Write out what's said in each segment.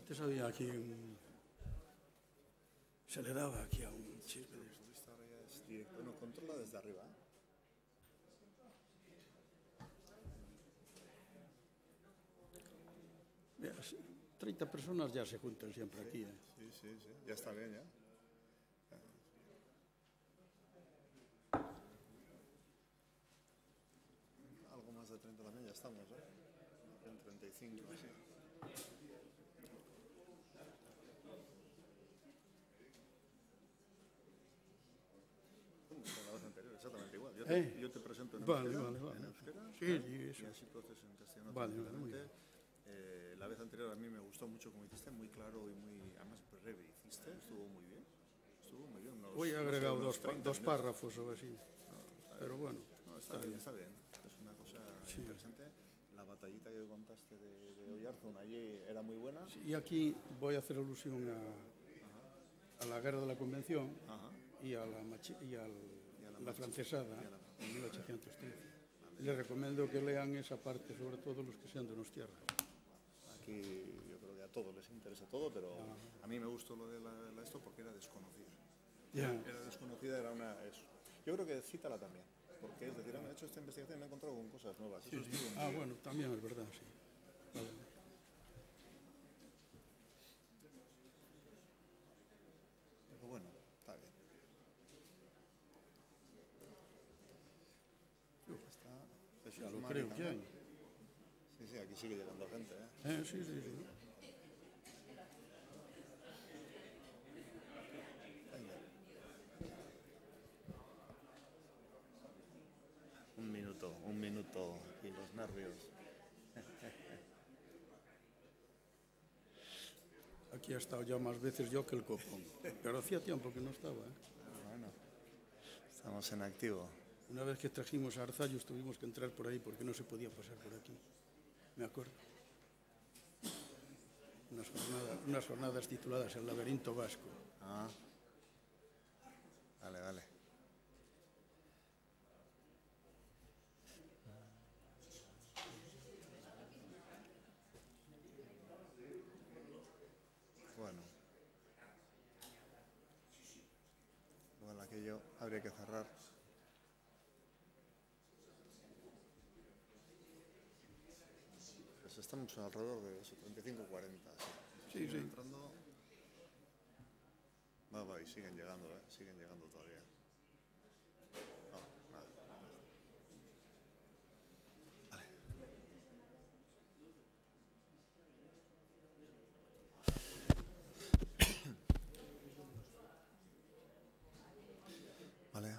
Antes había aquí se le daba aquí a un chico. Ahora ya es directo. Bueno, controla desde arriba. Mira, 30 personas ya se juntan siempre aquí. Sí. Ya está bien, ya. Algo más de 30 también, ya estamos, en 35, así. Con la vez anterior, exactamente igual. Yo te presento en euskera, Sí, eso. y así tú haces en castellano. Vale, muy bien. La vez anterior a mí me gustó mucho como hiciste, muy claro y muy, además breve hiciste, estuvo muy bien. Hoy he agregado dos párrafos o así, pero bueno. No, está bien. Es una cosa interesante. La batallita que contaste de Oyarzún allí era muy buena. Y aquí voy a hacer alusión a la guerra de la Convención y a la francesada en 1813. Les recomiendo que lean esa parte, sobre todo los que sean de Donostiarra. Aquí yo creo que a todos les interesa todo, pero a mí me gustó lo de esto porque era desconocida. Era desconocida, era una... Yo creo que cítala también, porque es decir, he hecho esta investigación y me he encontrado con cosas nuevas. Sí. Bueno, también es verdad, sí. Vale. Pero bueno, está bien. Ya lo creo que hay. Sí, aquí sigue llegando gente, Sí. Un minuto y los nervios. Aquí he estado ya más veces yo que el copón, pero hacía tiempo que no estaba. Bueno, estamos en activo. Una vez que trajimos a Arzallos tuvimos que entrar por ahí porque no se podía pasar por aquí. Me acuerdo. Unas jornadas tituladas El laberinto vasco. Vale. Bueno. Igual aquello habría que cerrar. Pues estamos alrededor de 35-40. Sí. Entrando. Va, y siguen llegando todavía. Nada. Vale.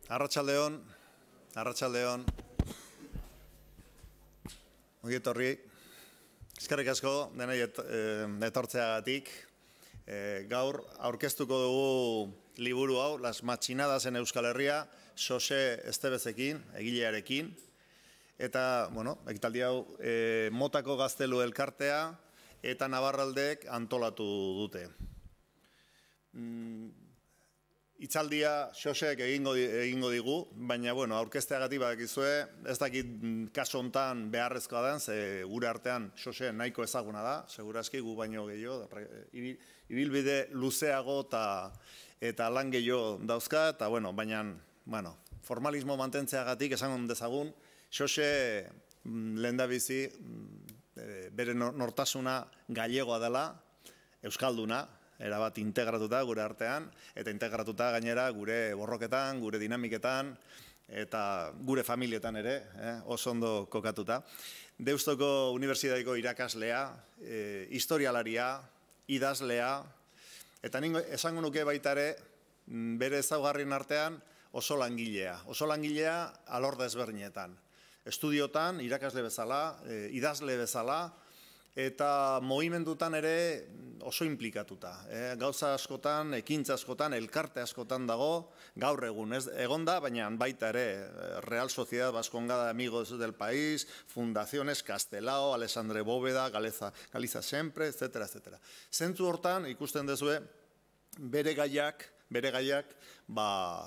Arratsaldeon. Ongi etorri. Eskerrik asko denei etortzeagatik. Gaur aurkeztuko dugu liburu hau, Las Machinadas en Euskal Herria, Xose Estebezekin, egilearekin. Eta, ekitaldi hau Motako Gaztelu elkartea eta Nabarraldek antolatu dute. Itzaldia Xosek egingo digu, baina aurkezteagatik badakizue, ez dakit kaso hontan beharrezkoa den, ze gure artean Xose nahiko ezaguna da, segurazki gu baino gehiago, ibilbide luzeago eta lan gehiago dauzka, eta baina formalismo mantentzeagatik esan dezagun, Xose lehendabizi bere nortasuna gallegoa dela, euskalduna, erabat integratuta gure artean, eta integratuta gainera gure borroketan, gure dinamiketan, eta gure familietan ere, oso ondo kokatuta. Deustoko Unibertsitateko irakaslea, historialaria, idazlea, eta esango nuke baita ere, bere ezaugarrien artean oso langilea alor desberdinetan. Estudiotan, irakasle bezala, idazle bezala, eta mugimendutan ere oso implikatuta. Gauza askotan, ekintza askotan, elkarte askotan dago, gaur egun egon da, baina baita ere Real Sociedad Vascongada de Amigos del País, Fundaciones Castelao, Alessandre Bóveda, Galiza Sempre, etc. Zentzu hortan, ikusten dezue, bere gaiak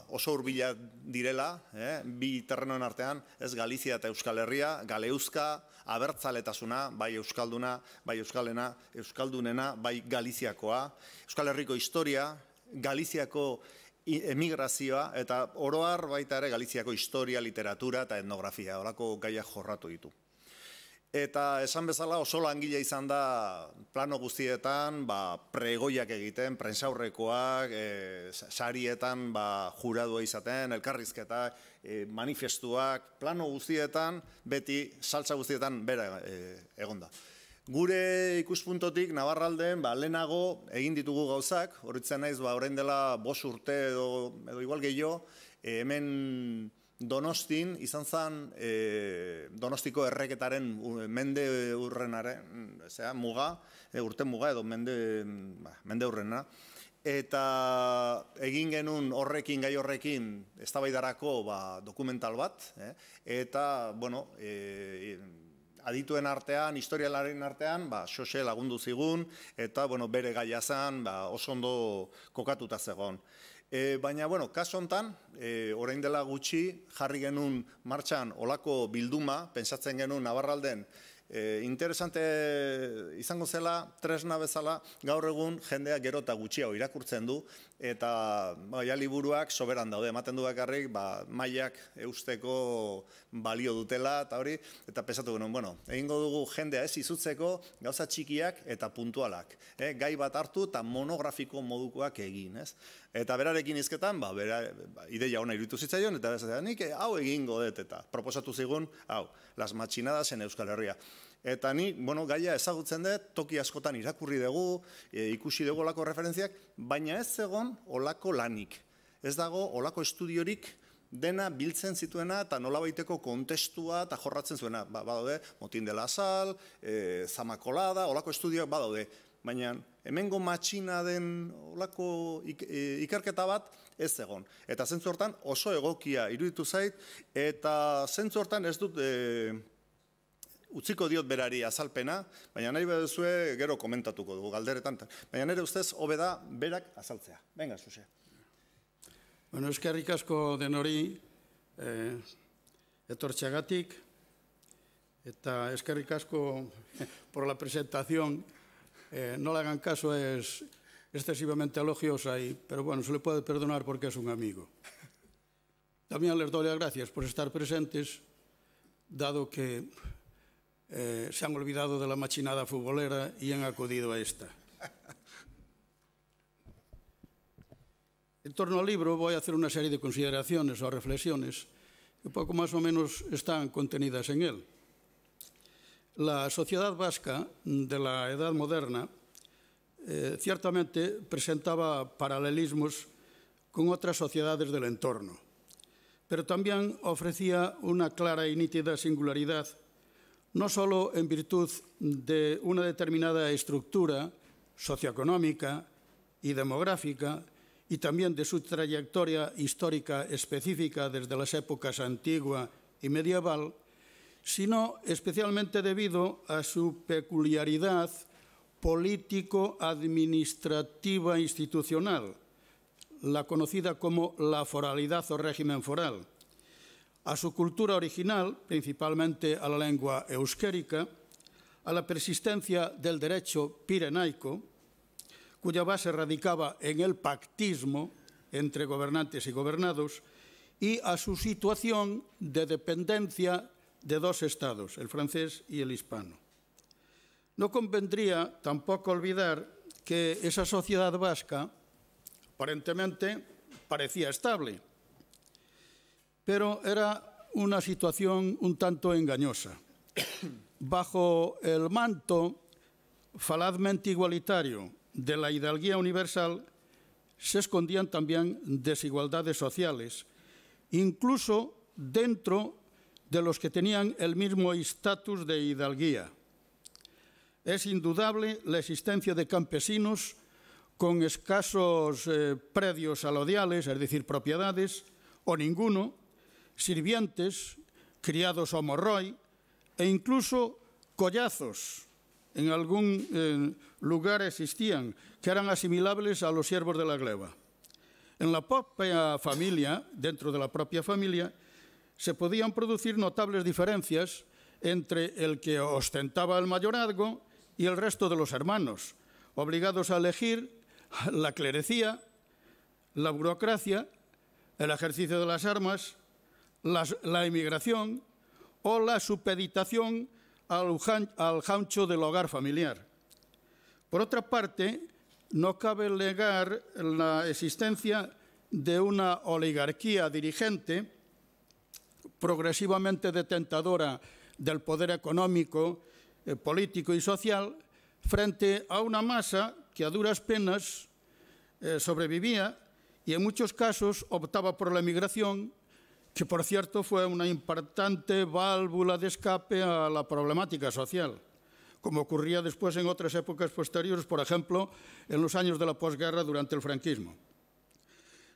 oso hurbilak direla, bi terrenoen artean, ez Galizia eta Euskal Herria, Galeuzka, abertzaletasuna, bai euskalduna, bai euskaldunena, bai Galiziakoa, Euskal Herriko historia, Galiziako emigrazioa, eta oroar baita ere Galiziako historia, literatura eta etnografia, horako gaiak jorratu ditu. Eta esan bezala oso langile izan da plano guztietan, pregoiak egiten, prentsaurrekoak, sarietan juradua izaten, elkarrizketak, manifestuak, plano guztietan, beti saltza guztietan bera egonda. Gure ikuspuntotik Navarralden lehenago egin ditugu gauzak, horitzen naiz orain dela 5 urte edo igual gehiago, hemen Donostin izan zen Donostiko erreketaren mende urrenaren muga, urte muga edo mende urrena. Eta egin genuen gai horrekin eztabaidarako dokumental bat, eta, bueno, adituen artean, historialaren artean, Xose lagundu zigun, eta, bueno, bere gaia zen, oso ondo kokatuta zegoen. Baina, bueno, kaso honetan, orain dela gutxi, jarri genuen martxan olako bilduma, pentsatzen genuen Navarralden, interesante izango zela, tresna bezala, gaur egun jendea gero eta gutxiago irakurtzen du, eta liburuak soberan daude, ematen du bakarrik, mailak eusteko balio dutela, eta hori, eta pensatu genuen, bueno, egingo dugu jendea ez izutzeko, gauza txikiak eta puntualak, gai bat hartu eta monografiko modukoak egin, ez? Eta berarekin izketan, ideia ona iruditu zitzaion, eta nik hau egingo dut, eta proposatu zigun, hau, las matxinadas en Euskal Herria. Eta ni, bueno, gaia ezagutzen dut, toki askotan irakurri dugu, ikusi dugu olako referentziak, baina ez egon olako lanik. Ez dago olako estudiorik dena biltzen zituena eta nolabaiteko kontestua eta jorratzen zuena. Badaude, Motin de la Sal, Zamakolada, olako estudioak badaude. Baina hemengo matxina den olako ikerketa bat ez egon. Eta zentzu hortan oso egokia iruditu zait, eta zentzu hortan ez dut utziko diot berari azalpena, baina nahi baduzue gero komentatuko dugu galderetan. Baina nire ustez hobe da berak azaltzea. Venga, Xose. Bueno, eskerrik asko den hori etortxeagatik, eta eskerrik asko por la presentación. No le hagan caso, es excesivamente elogiosa, pero bueno, se le puede perdonar porque es un amigo. También les doy las gracias por estar presentes, dado que se han olvidado de la machinada futbolera y han acudido a esta. En torno al libro voy a hacer una serie de consideraciones o reflexiones que poco más o menos están contenidas en él. La sociedad vasca de la Edad Moderna ciertamente presentaba paralelismos con otras sociedades del entorno, pero también ofrecía una clara y nítida singularidad, no solo en virtud de una determinada estructura socioeconómica y demográfica, y también de su trayectoria histórica específica desde las épocas antigua y medieval, sino especialmente debido a su peculiaridad político-administrativa institucional, la conocida como la foralidad o régimen foral, a su cultura original, principalmente a la lengua euskérica, a la persistencia del derecho pirenaico, cuya base radicaba en el pactismo entre gobernantes y gobernados, y a su situación de dependencia de dos estados, el francés y el hispano. No convendría tampoco olvidar que esa sociedad vasca aparentemente parecía estable, pero era una situación un tanto engañosa. Bajo el manto falazmente igualitario de la hidalguía universal se escondían también desigualdades sociales, incluso dentro de los que tenían el mismo estatus de hidalguía. Es indudable la existencia de campesinos con escasos predios alodiales, es decir, propiedades, o ninguno, sirvientes, criados o morroi, e incluso collazos. En algún lugar existían, que eran asimilables a los siervos de la gleba. En la propia familia, dentro de la propia familia, se podían producir notables diferencias entre el que ostentaba el mayorazgo y el resto de los hermanos, obligados a elegir la clerecía, la burocracia, el ejercicio de las armas, la emigración o la supeditación al jaucho del hogar familiar. Por otra parte, no cabe negar la existencia de una oligarquía dirigente progresivamente detentadora del poder económico, político y social frente a una masa que a duras penas sobrevivía y en muchos casos optaba por la emigración, que por cierto fue una importante válvula de escape a la problemática social, como ocurría después en otras épocas posteriores, por ejemplo, en los años de la posguerra durante el franquismo.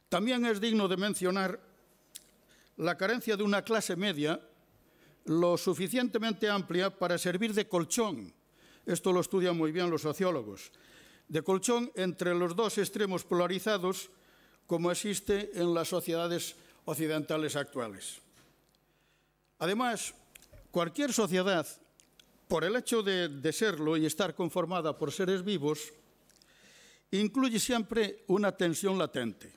También es digno de mencionar la carencia de una clase media lo suficientemente amplia para servir de colchón. Esto lo estudian muy bien los sociólogos. De colchón entre los dos extremos polarizados como existe en las sociedades occidentales actuales. Además, cualquier sociedad, por el hecho de serlo y estar conformada por seres vivos, incluye siempre una tensión latente.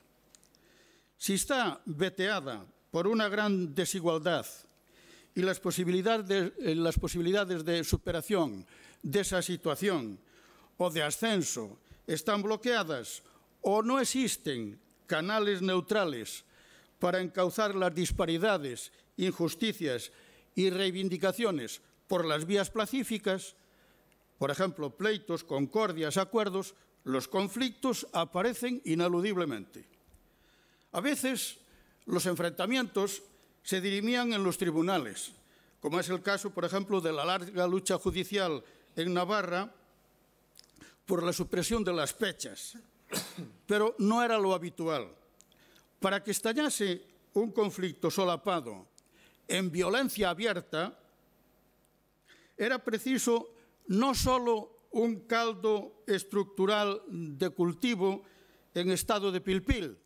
Si está veteada por una gran desigualdad y las posibilidades de superación de esa situación o de ascenso están bloqueadas o no existen canales neutrales para encauzar las disparidades, injusticias y reivindicaciones por las vías pacíficas, por ejemplo, pleitos, concordias, acuerdos, los conflictos aparecen ineludiblemente. A veces, los enfrentamientos se dirimían en los tribunales, como es el caso, por ejemplo, de la larga lucha judicial en Navarra por la supresión de las pechas, pero no era lo habitual. Para que estallase un conflicto solapado en violencia abierta, era preciso no solo un caldo estructural de cultivo en estado de pil-pil,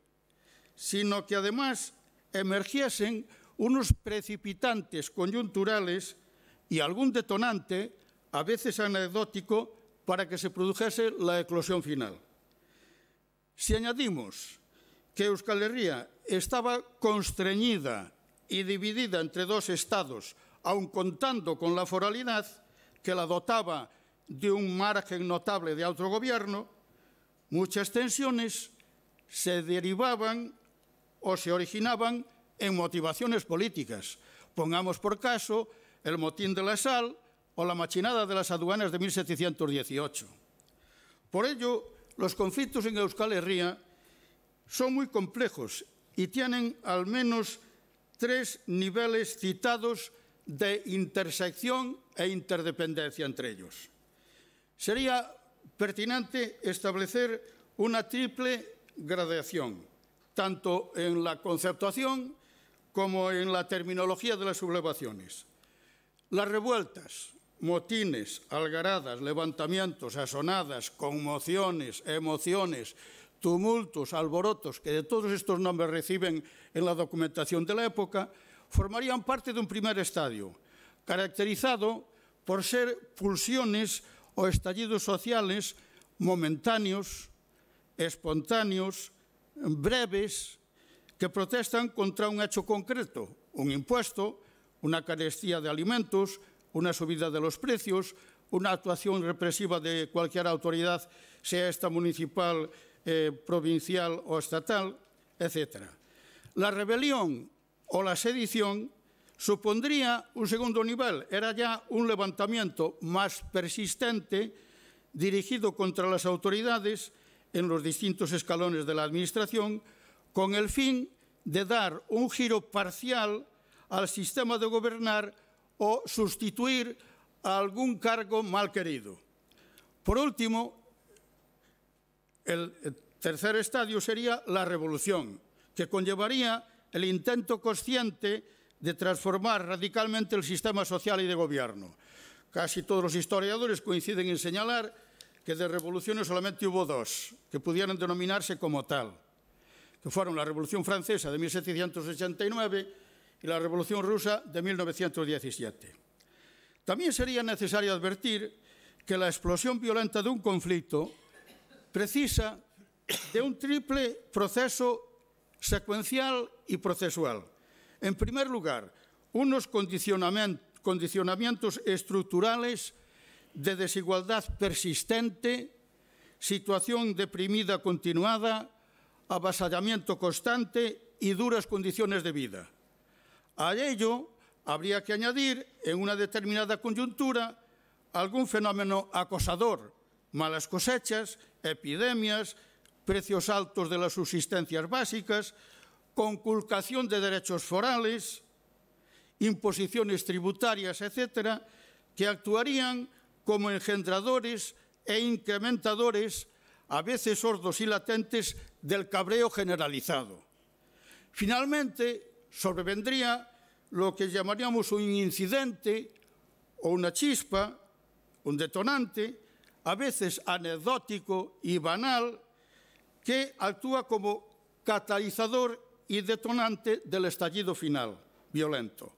sino que además emergiesen unos precipitantes coyunturales y algún detonante, a veces anecdótico, para que se produjese la eclosión final. Si añadimos que Euskal Herria estaba constreñida y dividida entre dos estados, aun contando con la foralidad, que la dotaba de un margen notable de autogobierno, muchas tensiones se derivaban o se originaban en motivaciones políticas. Pongamos por caso el motín de la sal o la machinada de las aduanas de 1718. Por ello, los conflictos en Euskal Herria son muy complejos y tienen al menos tres niveles citados de intersección e interdependencia entre ellos. Sería pertinente establecer una triple gradación, tanto en la conceptuación como en la terminología de las sublevaciones. Las revueltas, motines, algaradas, levantamientos, asonadas, conmociones, emociones, tumultos, alborotos, que de todos estos nombres reciben en la documentación de la época, formarían parte de un primer estadio, caracterizado por ser pulsiones o estallidos sociales momentáneos, espontáneos, breves, que protestan contra un hecho concreto, un impuesto, una carestía de alimentos, una subida de los precios, una actuación represiva de cualquier autoridad, sea esta municipal, provincial o estatal, etc. La rebelión o la sedición supondría un segundo nivel, era ya un levantamiento más persistente dirigido contra las autoridades en los distintos escalones de la administración, con el fin de dar un giro parcial al sistema de gobernar o sustituir a algún cargo mal querido. Por último, el tercer estadio sería la revolución, que conllevaría el intento consciente de transformar radicalmente el sistema social y de gobierno. Casi todos los historiadores coinciden en señalar que de revoluciones solamente hubo dos, que pudieran denominarse como tal, que fueron la Revolución Francesa de 1789 y la Revolución Rusa de 1917. También sería necesario advertir que la explosión violenta de un conflicto precisa de un triple proceso secuencial y procesual. En primer lugar, unos condicionamientos estructurales de desigualdad persistente, situación deprimida continuada, avasallamiento constante y duras condiciones de vida. A ello habría que añadir, en una determinada coyuntura, algún fenómeno acosador, malas cosechas, epidemias, precios altos de las subsistencias básicas, conculcación de derechos forales, imposiciones tributarias, etcétera, que actuarían como engendradores e incrementadores, a veces sordos y latentes, del cabreo generalizado. Finalmente, sobrevendría lo que llamaríamos un incidente o una chispa, un detonante, a veces anecdótico y banal, que actúa como catalizador y detonante del estallido final, violento.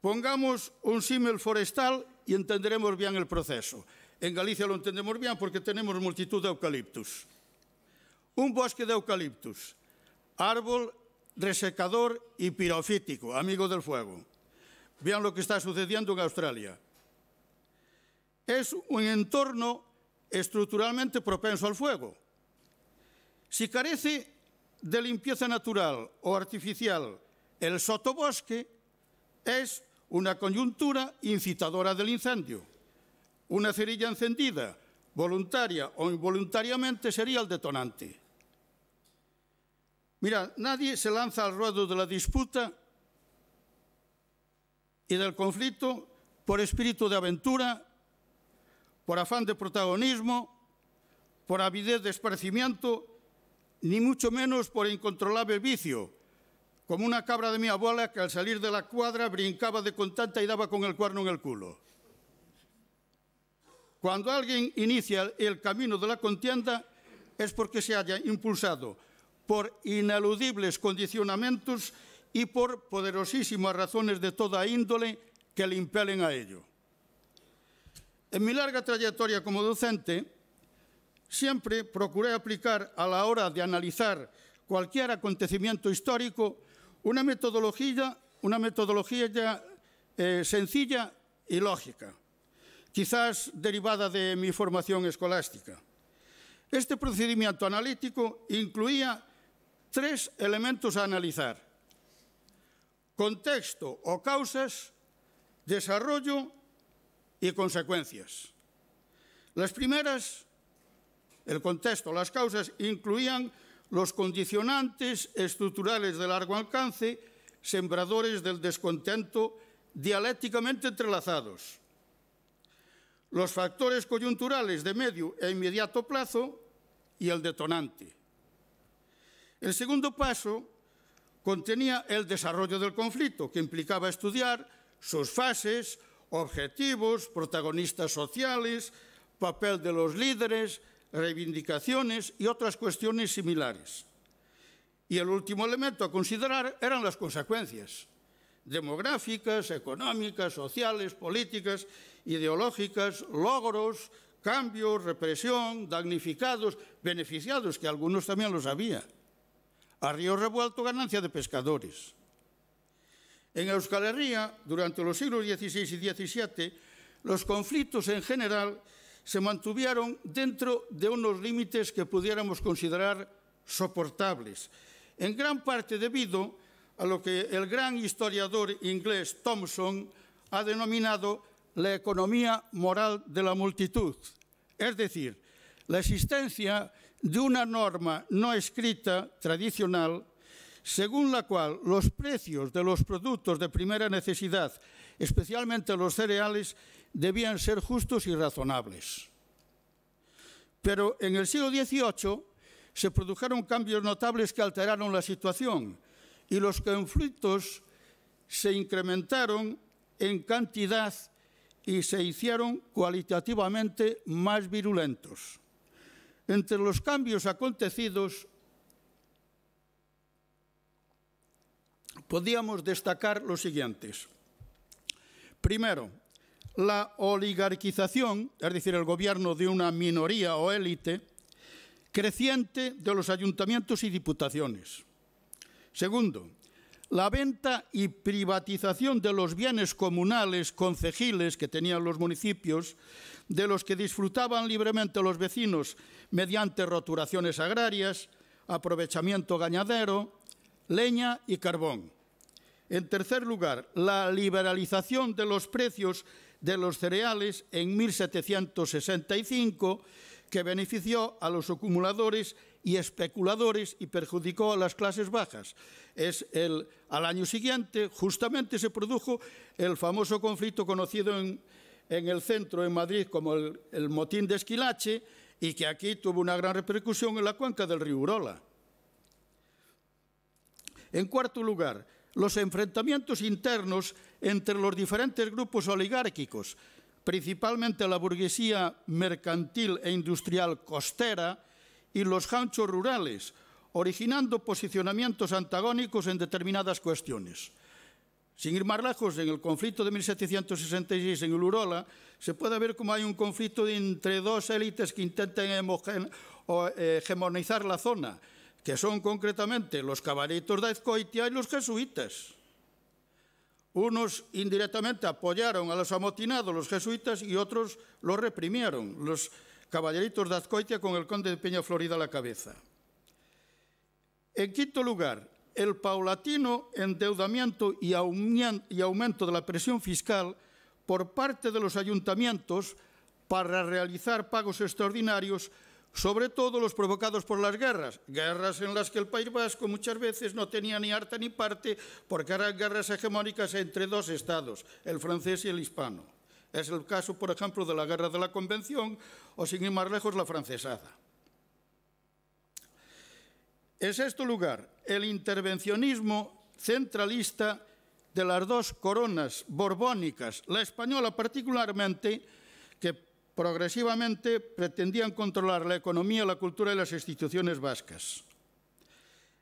Pongamos un símil forestal y entenderemos bien el proceso. En Galicia lo entendemos bien porque tenemos multitud de eucaliptus. Un bosque de eucaliptus, árbol resecador y pirofítico, amigo del fuego. Vean lo que está sucediendo en Australia. Es un entorno estructuralmente propenso al fuego. Si carece de limpieza natural o artificial el sotobosque, es una coyuntura incitadora del incendio. Una cerilla encendida, voluntaria o involuntariamente, sería el detonante. Mira, nadie se lanza al ruedo de la disputa y del conflicto por espíritu de aventura, por afán de protagonismo, por avidez de esparcimiento, ni mucho menos por incontrolable vicio, como una cabra de mi abuela que al salir de la cuadra brincaba de contenta y daba con el cuerno en el culo. Cuando alguien inicia el camino de la contienda es porque se haya impulsado por ineludibles condicionamientos y por poderosísimas razones de toda índole que le impelen a ello. En mi larga trayectoria como docente, siempre procuré aplicar a la hora de analizar cualquier acontecimiento histórico una metodología sencilla y lógica, quizás derivada de mi formación escolástica. Este procedimiento analítico incluía 3 elementos a analizar: contexto o causas, desarrollo y consecuencias. Las primeras, el contexto, las causas, incluían los condicionantes estructurales de largo alcance, sembradores del descontento, dialécticamente entrelazados. Los factores coyunturales de medio e inmediato plazo y el detonante. El segundo paso contenía el desarrollo del conflicto, que implicaba estudiar sus fases, objetivos, protagonistas sociales, papel de los líderes, reivindicaciones y otras cuestiones similares. Y el último elemento a considerar eran las consecuencias demográficas, económicas, sociales, políticas, ideológicas, logros, cambios, represión, damnificados, beneficiados, que algunos también los había. A río revuelto, ganancia de pescadores. En Euskal Herria, durante los siglos XVI y XVII, los conflictos en general se mantuvieron dentro de unos límites que pudiéramos considerar soportables, en gran parte debido a lo que el gran historiador inglés Thomson ha denominado la economía moral de la multitud, es decir, la existencia de una norma no escrita tradicional según la cual los precios de los productos de primera necesidad, especialmente los cereales, debían ser justos y razonables. Pero en el siglo XVIII se produjeron cambios notables que alteraron la situación y los conflictos se incrementaron en cantidad y se hicieron cualitativamente más virulentos. Entre los cambios acontecidos podíamos destacar los siguientes. Primero, la oligarquización, es decir, el gobierno de una minoría o élite, creciente de los ayuntamientos y diputaciones. Segundo, la venta y privatización de los bienes comunales, concejiles que tenían los municipios, de los que disfrutaban libremente los vecinos mediante roturaciones agrarias, aprovechamiento ganadero, leña y carbón. En tercer lugar, la liberalización de los precios de los cereales en 1765, que benefició a los acumuladores y especuladores y perjudicó a las clases bajas. Al año siguiente, justamente, se produjo el famoso conflicto conocido en el centro, en Madrid, como el motín de Esquilache, y que aquí tuvo una gran repercusión en la cuenca del río Urola. En cuarto lugar, los enfrentamientos internos entre los diferentes grupos oligárquicos, principalmente la burguesía mercantil e industrial costera y los gauchos rurales, originando posicionamientos antagónicos en determinadas cuestiones. Sin ir más lejos, en el conflicto de 1766 en el Urola, se puede ver cómo hay un conflicto entre dos élites que intentan hegemonizar la zona, que son concretamente los caballeros de Azcoitia y los jesuitas. Unos indirectamente apoyaron a los amotinados, los jesuitas, y otros los reprimieron, los caballeritos de Azcoitia con el conde de Peñaflorida a la cabeza. En quinto lugar, el paulatino endeudamiento y aumento de la presión fiscal por parte de los ayuntamientos para realizar pagos extraordinarios, sobre todo los provocados por las guerras en las que el País Vasco muchas veces no tenía ni harta ni parte, porque eran guerras hegemónicas entre dos estados, el francés y el hispano. Es el caso, por ejemplo, de la Guerra de la Convención o, sin ir más lejos, la francesada. En sexto lugar, el intervencionismo centralista de las dos coronas borbónicas, la española particularmente, que progresivamente pretendían controlar la economía, la cultura y las instituciones vascas.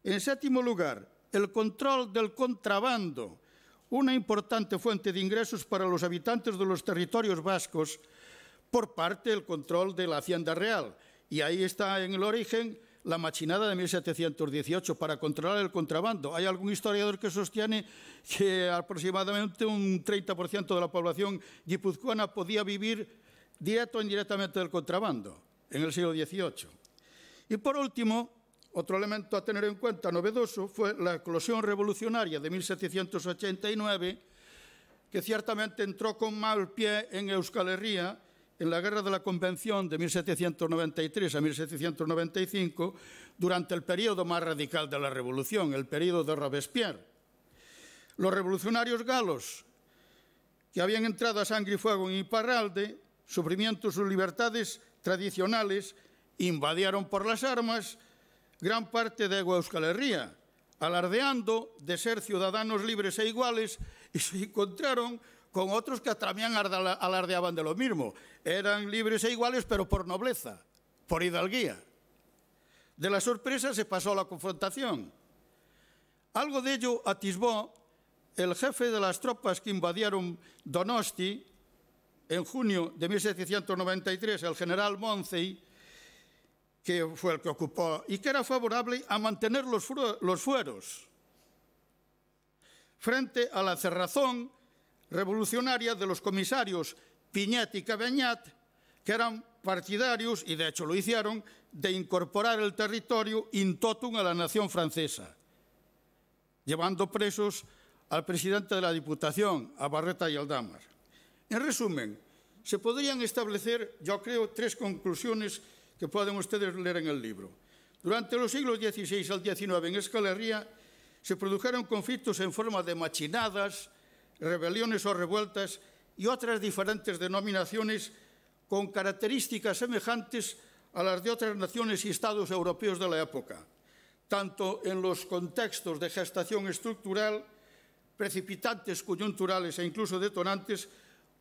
En séptimo lugar, el control del contrabando, una importante fuente de ingresos para los habitantes de los territorios vascos por parte del control de la Hacienda Real. Y ahí está en el origen la machinada de 1718 para controlar el contrabando. Hay algún historiador que sostiene que aproximadamente un 30% de la población guipuzcoana podía vivir directo o indirectamente del contrabando en el siglo XVIII. Y por último, otro elemento a tener en cuenta novedoso fue la eclosión revolucionaria de 1789, que ciertamente entró con mal pie en Euskal Herria en la Guerra de la Convención de 1793 a 1795, durante el periodo más radical de la Revolución, el periodo de Robespierre. Los revolucionarios galos, que habían entrado a sangre y fuego en Iparralde, suprimiendo sus libertades tradicionales, invadieron por las armas gran parte de Euskal Herria, alardeando de ser ciudadanos libres e iguales, y se encontraron con otros que también alardeaban de lo mismo. Eran libres e iguales, pero por nobleza, por hidalguía. De la sorpresa se pasó a la confrontación. Algo de ello atisbó el jefe de las tropas que invadieron Donosti en junio de 1793, el general Moncey, que fue el que ocupó, y que era favorable a mantener los fueros frente a la cerrazón revolucionaria de los comisarios Piñet y Cabeñat, que eran partidarios, y de hecho lo hicieron, de incorporar el territorio in totum a la nación francesa, llevando presos al presidente de la Diputación, a Barreta y Aldamar. En resumen, se podrían establecer, yo creo, tres conclusiones que pueden ustedes leer en el libro. Durante los siglos XVI al XIX en Euskal Herria se produjeron conflictos en forma de machinadas, rebeliones o revueltas y otras diferentes denominaciones con características semejantes a las de otras naciones y estados europeos de la época, tanto en los contextos de gestación estructural, precipitantes, coyunturales e incluso detonantes,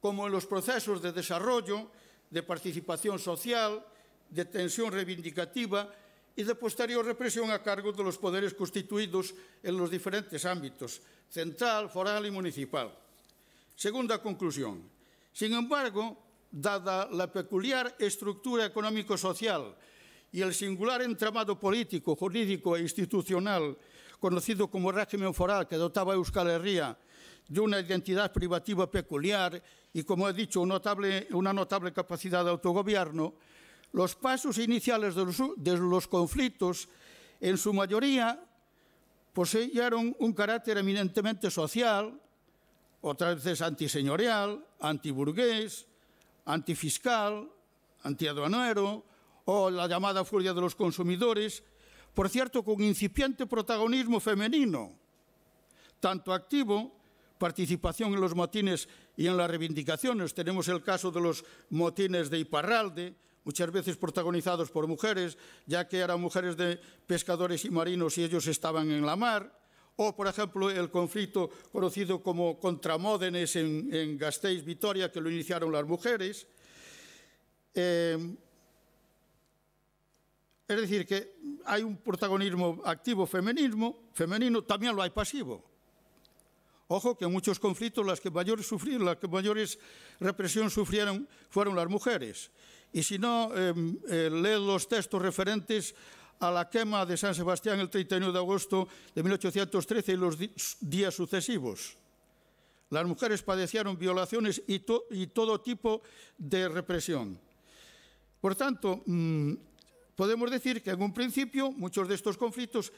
como en los procesos de desarrollo, de participación social, de tensión reivindicativa y de posterior represión a cargo de los poderes constituidos en los diferentes ámbitos, central, foral y municipal. Segunda conclusión. Sin embargo, dada la peculiar estructura económico-social y el singular entramado político, jurídico e institucional conocido como régimen foral que dotaba a Euskal Herria de una identidad privativa peculiar y, como he dicho, una notable capacidad de autogobierno, los pasos iniciales de los conflictos, en su mayoría, poseyeron un carácter eminentemente social, otras veces antiseñorial, antiburgués, antifiscal, antiaduanero o la llamada furia de los consumidores, por cierto, con incipiente protagonismo femenino, tanto activo, participación en los motines y en las reivindicaciones. Tenemos el caso de los motines de Iparralde, muchas veces protagonizados por mujeres, ya que eran mujeres de pescadores y marinos y ellos estaban en la mar, o, por ejemplo, el conflicto conocido como Contramódenes en Gasteiz, Vitoria, que lo iniciaron las mujeres. Es decir, que hay un protagonismo activo femenino, también lo hay pasivo. Ojo que en muchos conflictos las que mayores represión sufrieron fueron las mujeres. Y si no, lee los textos referentes a la quema de San Sebastián el 31 de agosto de 1813 y los días sucesivos. Las mujeres padecieron violaciones y todo tipo de represión. Por tanto, podemos decir que en un principio muchos de estos conflictos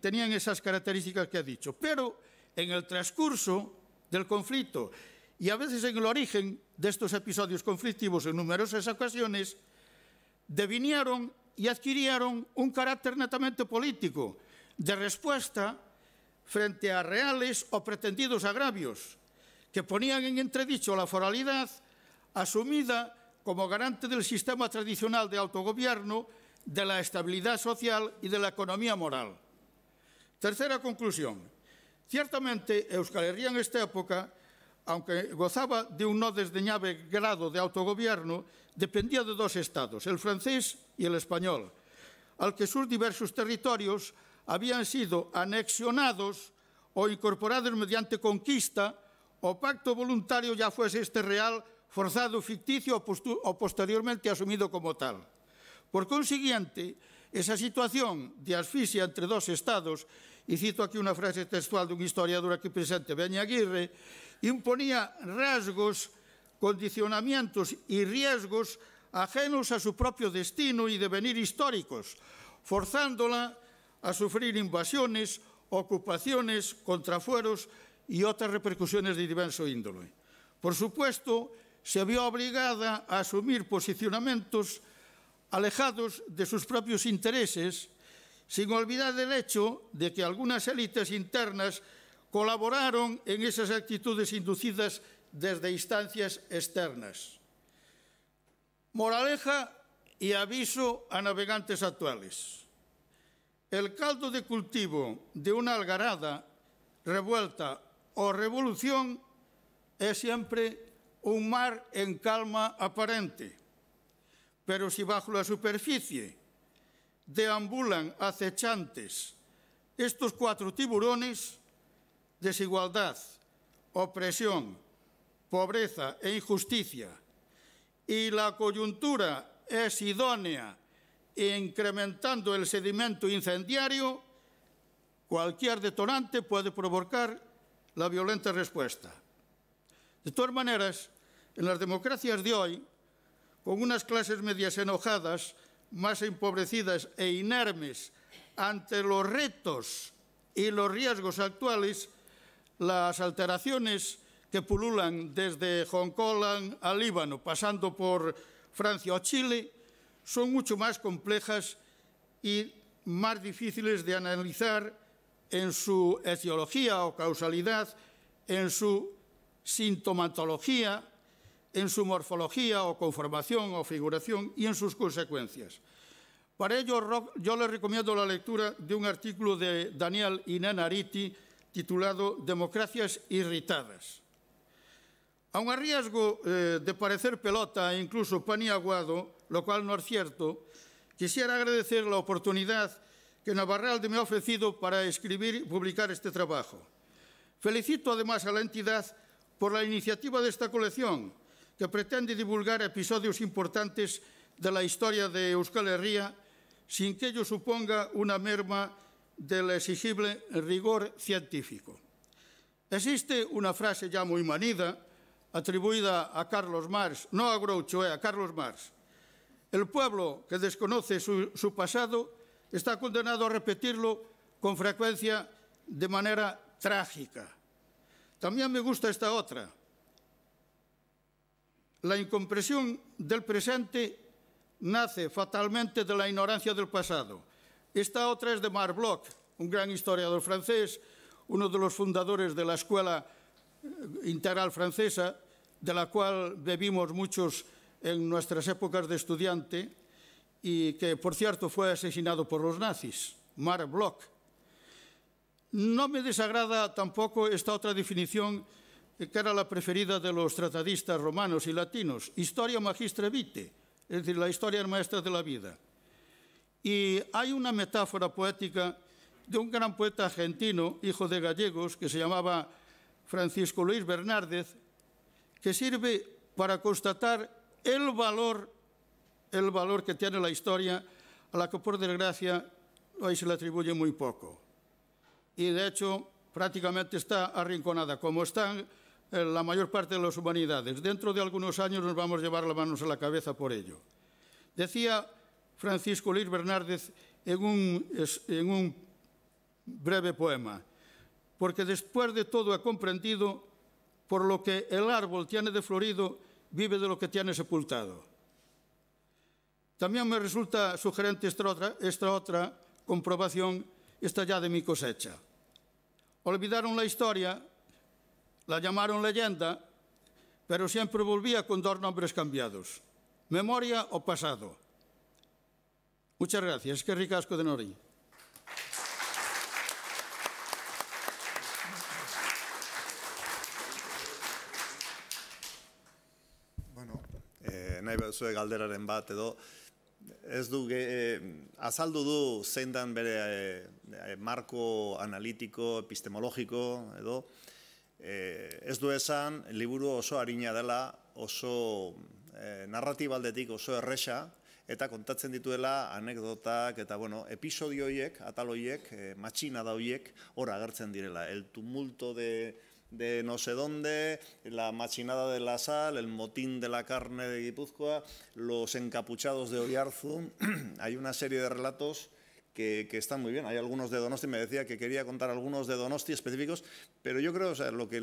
tenían esas características que he dicho, pero en el transcurso del conflicto y a veces en el origen de estos episodios conflictivos en numerosas ocasiones, devinieron y adquirieron un carácter netamente político, de respuesta frente a reales o pretendidos agravios, que ponían en entredicho la foralidad asumida como garante del sistema tradicional de autogobierno, de la estabilidad social y de la economía moral. Tercera conclusión. Ciertamente, Euskal Herria en esta época, aunque gozaba de un no desdeñable grado de autogobierno, dependía de dos estados, el francés y el español, al que sus diversos territorios habían sido anexionados o incorporados mediante conquista o pacto voluntario, ya fuese este real, forzado, ficticio o posteriormente asumido como tal. Por consiguiente, esa situación de asfixia entre dos estados, y cito aquí una frase textual de un historiador aquí presente, Beña Aguirre, imponía rasgos, condicionamientos y riesgos ajenos a su propio destino y devenir históricos, forzándola a sufrir invasiones, ocupaciones, contrafueros y otras repercusiones de diverso índole. Por supuesto, se vio obligada a asumir posicionamientos alejados de sus propios intereses, sin olvidar el hecho de que algunas élites internas colaboraron en esas actitudes inducidas desde instancias externas. Moraleja y aviso a navegantes actuales. El caldo de cultivo de una algarada, revuelta o revolución es siempre un mar en calma aparente. Pero si bajo la superficie deambulan acechantes estos cuatro tiburones, desigualdad, opresión, pobreza e injusticia, y la coyuntura es idónea incrementando el sedimento incendiario, cualquier detonante puede provocar la violenta respuesta. De todas maneras, en las democracias de hoy, con unas clases medias enojadas, más empobrecidas e inermes ante los retos y los riesgos actuales, las alteraciones que pululan desde Hong Kong al Líbano, pasando por Francia o Chile, son mucho más complejas y más difíciles de analizar en su etiología o causalidad, en su sintomatología, en su morfología o conformación o figuración y en sus consecuencias. Para ello, yo les recomiendo la lectura de un artículo de Daniel Inanariti titulado Democracias irritadas. Aun a riesgo de parecer pelota e incluso pan y aguado, lo cual no es cierto, quisiera agradecer la oportunidad que Navarralde me ha ofrecido para escribir y publicar este trabajo. Felicito además a la entidad por la iniciativa de esta colección que pretende divulgar episodios importantes de la historia de Euskal Herria sin que ello suponga una merma del exigible rigor científico. Existe una frase ya muy manida, atribuida a Carlos Marx, no a Groucho, a Carlos Marx. El pueblo que desconoce su pasado está condenado a repetirlo con frecuencia de manera trágica. También me gusta esta otra. La incomprensión del presente nace fatalmente de la ignorancia del pasado. Esta otra es de Marc Bloch, un gran historiador francés, uno de los fundadores de la Escuela Integral Francesa, de la cual bebimos muchos en nuestras épocas de estudiante y que, por cierto, fue asesinado por los nazis, Marc Bloch. No me desagrada tampoco esta otra definición que era la preferida de los tratadistas romanos y latinos, historia magistra vitae, es decir, la historia es maestra de la vida. Y hay una metáfora poética de un gran poeta argentino, hijo de gallegos, que se llamaba Francisco Luis Bernárdez, que sirve para constatar el valor que tiene la historia, a la que por desgracia hoy se le atribuye muy poco. Y de hecho prácticamente está arrinconada, como están la mayor parte de las humanidades. Dentro de algunos años nos vamos a llevar las manos a la cabeza por ello. Decía Francisco Luis Bernárdez en un breve poema: porque después de todo he comprendido, por lo que el árbol tiene de florido, vive de lo que tiene sepultado. También me resulta sugerente esta otra comprobación, esta ya de mi cosecha. Olvidaron la historia, la llamaron leyenda, pero siempre volvía con dos nombres cambiados: memoria o pasado. Muchas gracias. Que ricasco de Nori. Nahi behar galderaren bat edo, ez du, azaldu du zein den bere marko analitiko, epistemologiko edo, ez du esan, liburu oso arina dela, oso narratibaldetik oso erresa, eta kontatzen dituela anekdotak eta episodio horiek, atal horiek, matxinada horiek, hor agertzen direla. El tumulto de no sé dónde, la machinada de la sal, el motín de la carne de Guipúzcoa, los encapuchados de Oyarzun. Hay una serie de relatos que están muy bien. Hay algunos de Donosti, me decía que quería contar algunos de Donosti específicos, pero yo creo, o sea, lo que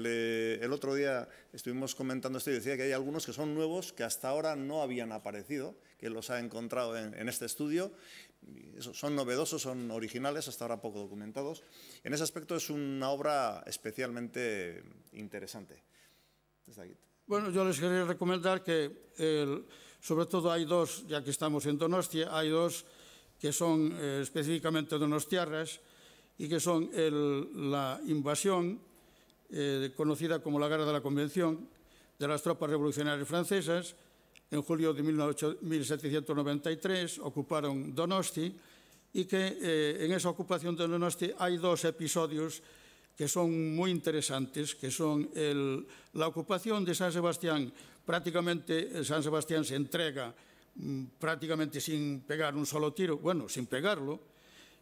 el otro día estuvimos comentando esto y decía que hay algunos que son nuevos, que hasta ahora no habían aparecido, que los ha encontrado en este estudio. Son novedosos, son originales, hasta ahora poco documentados. En ese aspecto es una obra especialmente interesante. Bueno, yo les quería recomendar que, sobre todo hay dos, ya que estamos en Donostia, hay dos que son específicamente donostiarras y que son la invasión, conocida como la Guerra de la Convención, de las tropas revolucionarias francesas. En julio de 1793 ocuparon Donosti y que en esa ocupación de Donosti hay dos episodios que son muy interesantes, que son la ocupación de San Sebastián. Prácticamente San Sebastián se entrega prácticamente sin pegar un solo tiro, bueno, sin pegarlo,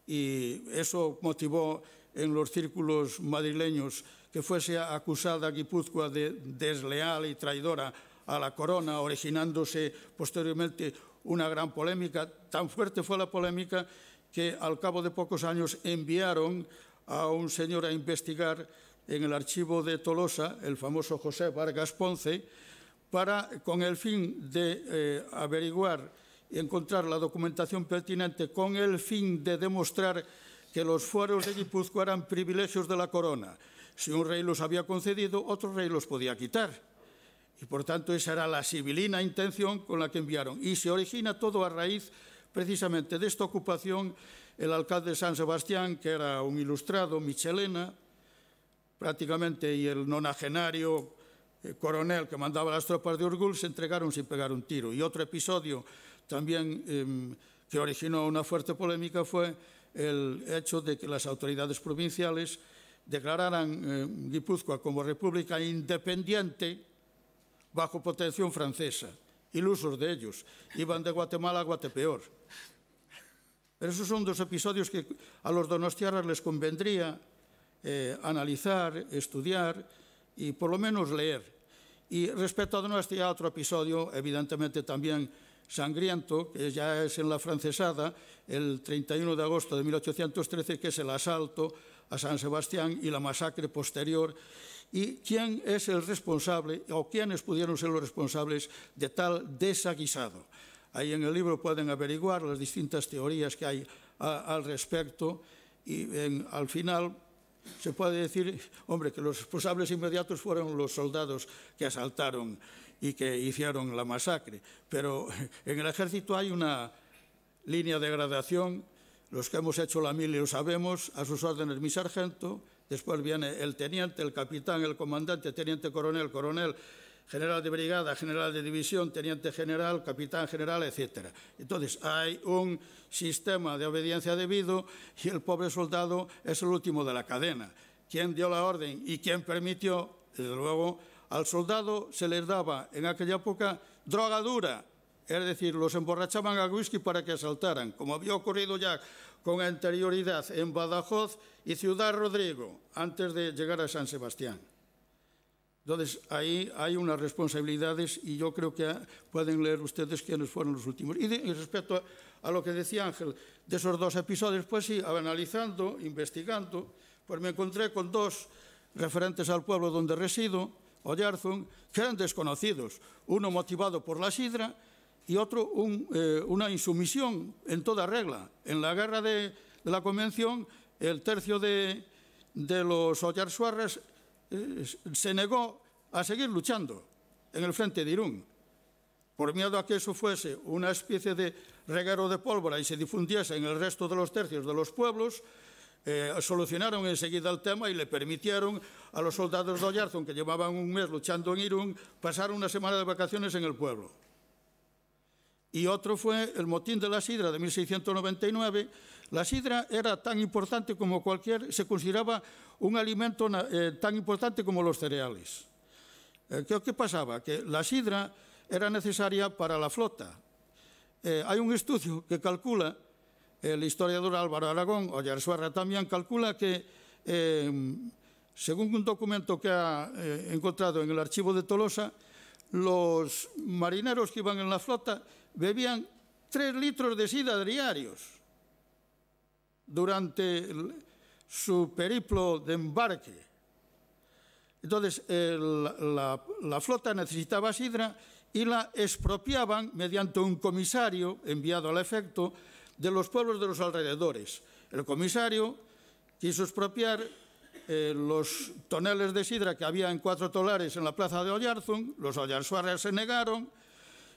y eso motivó en los círculos madrileños que fuese acusada Guipúzcoa de desleal y traidora a la corona, originándose posteriormente una gran polémica. Tan fuerte fue la polémica que al cabo de pocos años enviaron a un señor a investigar en el archivo de Tolosa, el famoso José Vargas Ponce, con el fin de averiguar y encontrar la documentación pertinente, con el fin de demostrar que los fueros de Guipúzcoa eran privilegios de la corona. Si un rey los había concedido, otro rey los podía quitar. Y por tanto esa era la sibilina intención con la que enviaron. Y se origina todo a raíz precisamente de esta ocupación. El alcalde de San Sebastián, que era un ilustrado, Michelena, prácticamente, y el nonagenario coronel que mandaba las tropas de Urgell, se entregaron sin pegar un tiro. Y otro episodio también que originó una fuerte polémica fue el hecho de que las autoridades provinciales declararan Guipúzcoa como república independiente bajo protección francesa, ilusos de ellos, iban de Guatemala a Guatepeor. Pero esos son dos episodios que a los donostiarras les convendría analizar, estudiar y por lo menos leer. Y respecto a Donostia, otro episodio evidentemente también sangriento, que ya es en la francesada, el 31 de agosto de 1813, que es el asalto a San Sebastián y la masacre posterior. ¿Y quién es el responsable o quiénes pudieron ser los responsables de tal desaguisado? Ahí en el libro pueden averiguar las distintas teorías que hay al respecto y al final se puede decir, hombre, que los responsables inmediatos fueron los soldados que asaltaron y que hicieron la masacre. Pero en el ejército hay una línea de gradación. Los que hemos hecho la mili lo sabemos. A sus órdenes mi sargento. Después viene el teniente, el capitán, el comandante, teniente coronel, coronel, general de brigada, general de división, teniente general, capitán general, etc. Entonces, hay un sistema de obediencia debido y el pobre soldado es el último de la cadena. ¿Quién dio la orden y quién permitió? Desde luego, al soldado se les daba en aquella época droga dura, es decir, los emborrachaban a whisky para que asaltaran, como había ocurrido ya con anterioridad en Badajoz y Ciudad Rodrigo, antes de llegar a San Sebastián. Entonces, ahí hay unas responsabilidades y yo creo que pueden leer ustedes quiénes fueron los últimos. Y respecto a lo que decía Ángel, de esos dos episodios, pues sí, analizando, investigando, pues me encontré con dos referentes al pueblo donde resido, Oyarzún, que eran desconocidos. Uno motivado por la sidra y otro una insumisión en toda regla. En la guerra de la Convención, el tercio de los Oyarzuarras se negó a seguir luchando en el frente de Irún. Por miedo a que eso fuese una especie de reguero de pólvora y se difundiese en el resto de los tercios de los pueblos, solucionaron enseguida el tema y le permitieron a los soldados de Oyarzún, que llevaban un mes luchando en Irún, pasar una semana de vacaciones en el pueblo. Y otro fue el motín de la sidra de 1699. La sidra era tan importante como se consideraba un alimento tan importante como los cereales. ¿Qué pasaba? Que la sidra era necesaria para la flota. Hay un estudio que calcula, el historiador Álvaro Aragón, Oyarzuarra también, calcula que, según un documento que ha encontrado en el archivo de Tolosa, los marineros que iban en la flota bebían 3 litros de sidra diarios durante su periplo de embarque. Entonces, la flota necesitaba sidra y la expropiaban mediante un comisario enviado al efecto de los pueblos de los alrededores. El comisario quiso expropiar los toneles de sidra que había en 4 tolares en la plaza de Oyarzún. Los Oyarzuarras se negaron,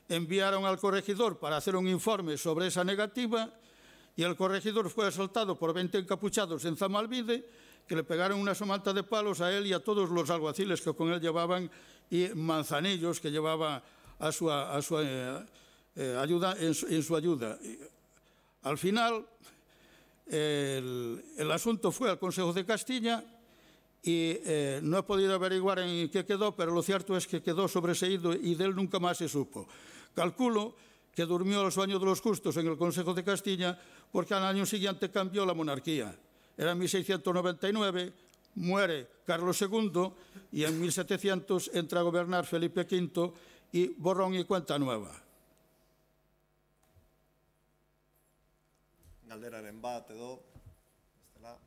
enviaron al corregidor para hacer un informe sobre esa negativa y el corregidor fue asaltado por 20 encapuchados en Zamalvide, que le pegaron una somanta de palos a él y a todos los alguaciles que con él llevaban y manzanillos que llevaba a su ayuda, en su ayuda. Al final, el asunto fue al Consejo de Castilla y no he podido averiguar en qué quedó, pero lo cierto es que quedó sobreseído y de él nunca más se supo. Calculo que durmió el sueño de los justos en el Consejo de Castilla porque al año siguiente cambió la monarquía. Era en 1699, muere Carlos II y en 1700 entra a gobernar Felipe V y borrón y cuenta nueva. Galderaren bat edo, bestela.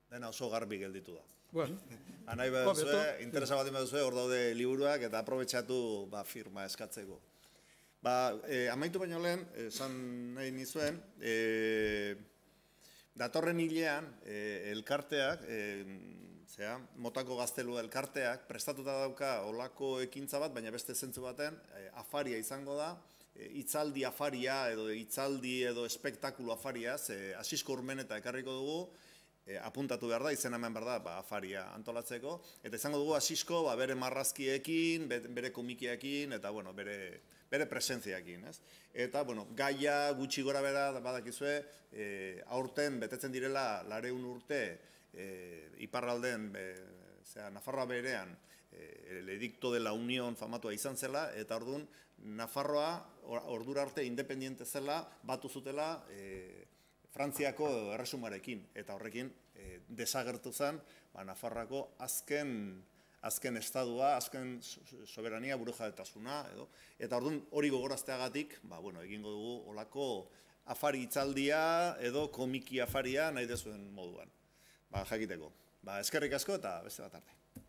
Dena oso garbi gelditu da. Bueno, Anai baduzue, interesa bat baduzue, hor daude liburuak eta aprobetxatu firma eskatzeko. Amaitu baino lehen, esan nahi nizuen, datorren hilean elkarteak, Motako Gaztelua elkarteak, prestatuta dauka olako ekintza bat, baina beste zentzu baten, afaria izango da, hitzaldi afaria edo hitzaldi edo espektakulu afaria, Asisko Urmeneta ekarriko dugu, apuntatu behar da, izena eman behar da afaria antolatzeko, eta izango dugu Asisko bere marrazkiekin, bere komikiekin, eta bere presentziakin. Eta gaia gutxi gora bera badakizue, aurten betetzen direla 200 urte iparralden, Nafarroa berean, el edicto de la Unión famatua izan zela, eta orduan Nafarroa ordura arte independiente zela, batu zutela Frantziako erresumarekin, eta horrekin desagertu zen Nafarroako azken estadua, azken soberania, burujabetasuna, eta orduan hori gogorazteagatik, egingo dugu olako afari hitzaldia edo komiki afaria nahi dezuen moduan, jakiteko. Eskerrik asko eta beste bat arte.